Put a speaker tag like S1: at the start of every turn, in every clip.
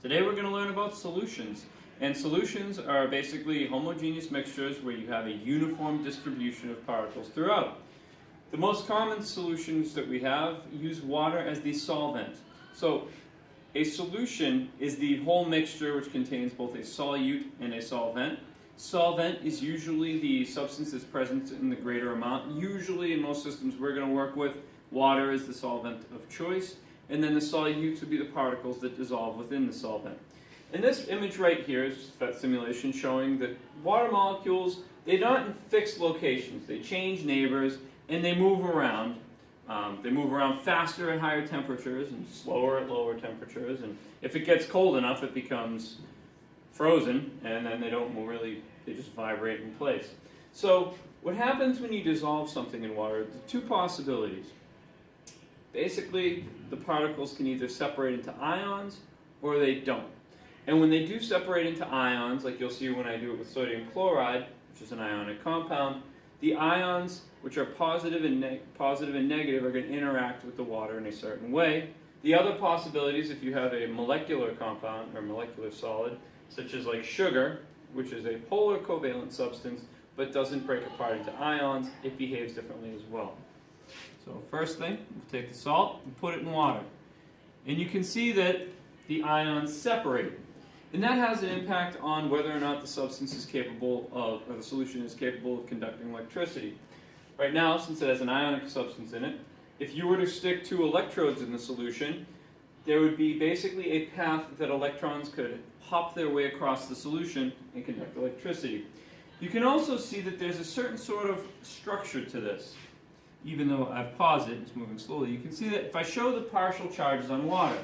S1: Today we're going to learn about solutions. And solutions are basically homogeneous mixtures where you have a uniform distribution of particles throughout. The most common solutions that we have use water as the solvent. So a solution is the whole mixture which contains both a solute and a solvent. Solvent is usually the substance that's present in the greater amount. Usually in most systems we're going to work with water as the solvent of choice, and then the solutes would be the particles that dissolve within the solvent. And this image right here is that simulation showing that water molecules, they're not in fixed locations. They change neighbors and they move around. They move around faster at higher temperatures and slower at lower temperatures. And if it gets cold enough, it becomes frozen, and then they don't really, they just vibrate in place. So what happens when you dissolve something in water, there are two possibilities. Basically, the particles can either separate into ions or they don't. And when they do separate into ions, like you'll see when I do it with sodium chloride, which is an ionic compound, the ions, which are positive and negative, are going to interact with the water in a certain way. The other possibilities, if you have a molecular compound or molecular solid, such as like sugar, which is a polar covalent substance, but doesn't break apart into ions, it behaves differently as well. So first thing, we'll take the salt and put it in water. And you can see that the ions separate. And that has an impact on whether or not the substance is capable of, or the solution is capable of conducting electricity. Right now, since it has an ionic substance in it, if you were to stick two electrodes in the solution, there would be basically a path that electrons could hop their way across the solution and conduct electricity. You can also see that there's a certain sort of structure to this. Even though I've paused it, it's moving slowly, you can see that if I show the partial charges on water,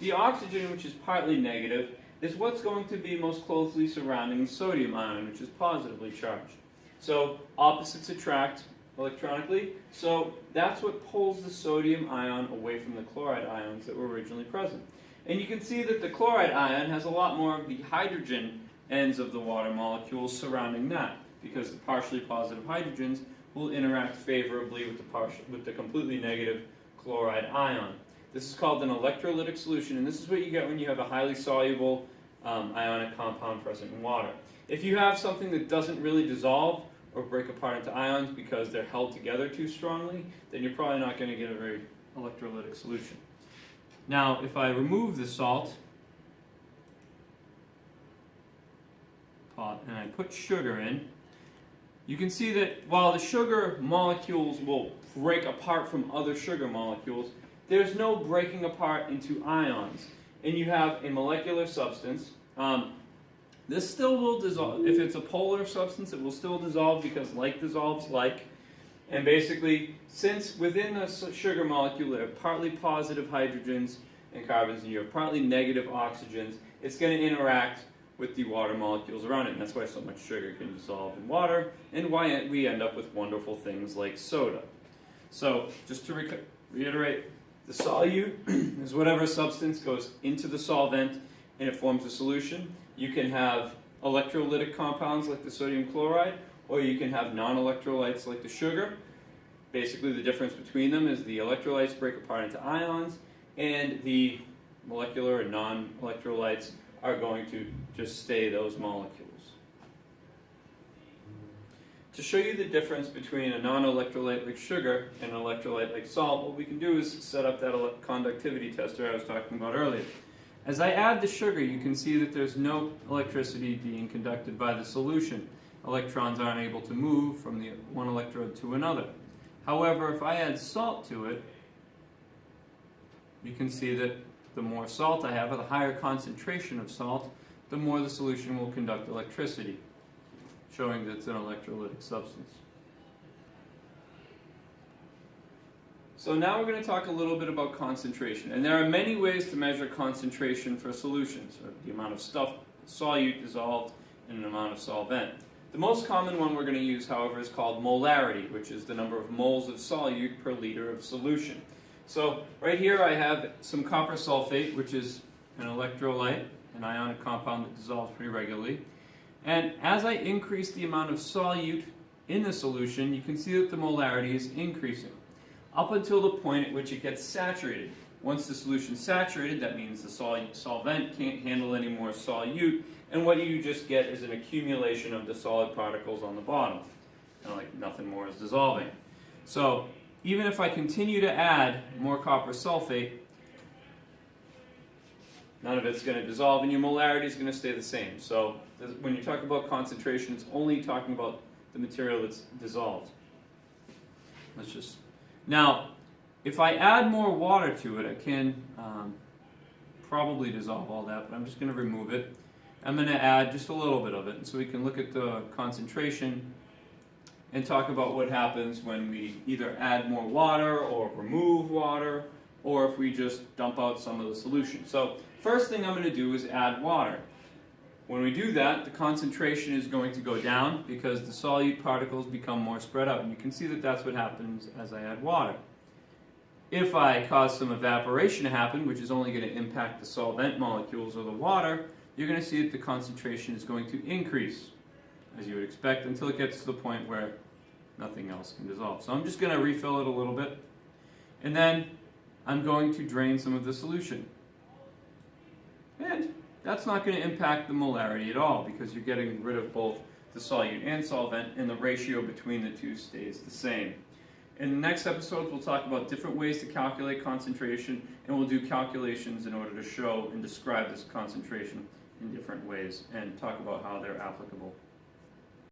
S1: the oxygen, which is partly negative, is what's going to be most closely surrounding the sodium ion, which is positively charged. So opposites attract electronically, so that's what pulls the sodium ion away from the chloride ions that were originally present. And you can see that the chloride ion has a lot more of the hydrogen ends of the water molecules surrounding that, because the partially positive hydrogens will interact favorably with the completely negative chloride ion. This is called an electrolytic solution, and this is what you get when you have a highly soluble ionic compound present in water. If you have something that doesn't really dissolve or break apart into ions because they're held together too strongly, then you're probably not going to get a very electrolytic solution. Now, if I remove the salt pot and I put sugar in, you can see that while the sugar molecules will break apart from other sugar molecules, there's no breaking apart into ions. And you have a molecular substance. This still will dissolve. If it's a polar substance, it will still dissolve because like dissolves like. And basically, since within the sugar molecule there are partly positive hydrogens and carbons, and you have partly negative oxygens, it's going to interact with the water molecules around it. And that's why so much sugar can dissolve in water, and why we end up with wonderful things like soda. So, just to reiterate, the solute is whatever substance goes into the solvent and it forms a solution. You can have electrolytic compounds like the sodium chloride, or you can have non-electrolytes like the sugar. Basically, the difference between them is the electrolytes break apart into ions, and the molecular and non-electrolytes are going to just stay those molecules. To show you the difference between a non-electrolyte like sugar and an electrolyte like salt, what we can do is set up that conductivity tester I was talking about earlier. As I add the sugar, you can see that there's no electricity being conducted by the solution. Electrons aren't able to move from the one electrode to another. However, if I add salt to it, you can see that the more salt I have, or the higher concentration of salt, the more the solution will conduct electricity, showing that it's an electrolytic substance. So now we're going to talk a little bit about concentration. And there are many ways to measure concentration for solutions, or the amount of stuff, solute dissolved in an amount of solvent. The most common one we're going to use, however, is called molarity, which is the number of moles of solute per liter of solution. So right here I have some copper sulfate, which is an electrolyte, an ionic compound that dissolves pretty regularly. And as I increase the amount of solute in the solution, you can see that the molarity is increasing, up until the point at which it gets saturated. Once the solution's saturated, that means the solvent can't handle any more solute, and what you just get is an accumulation of the solid particles on the bottom. Kind of like nothing more is dissolving. So even if I continue to add more copper sulfate, none of it's going to dissolve, and your molarity is going to stay the same. So when you talk about concentration, it's only talking about the material that's dissolved. Now, if I add more water to it, I can probably dissolve all that, but I'm just going to remove it. I'm going to add just a little bit of it, and so we can look at the concentration and talk about what happens when we either add more water or remove water, or if we just dump out some of the solution. So first thing I'm going to do is add water. When we do that, the concentration is going to go down because the solute particles become more spread out. And you can see that that's what happens as I add water. If I cause some evaporation to happen, which is only going to impact the solvent molecules or the water, you're going to see that the concentration is going to increase, as you would expect, until it gets to the point where nothing else can dissolve. So I'm just going to refill it a little bit. And then I'm going to drain some of the solution. And that's not going to impact the molarity at all because you're getting rid of both the solute and solvent, and the ratio between the two stays the same. In the next episode, we'll talk about different ways to calculate concentration, and we'll do calculations in order to show and describe this concentration in different ways and talk about how they're applicable.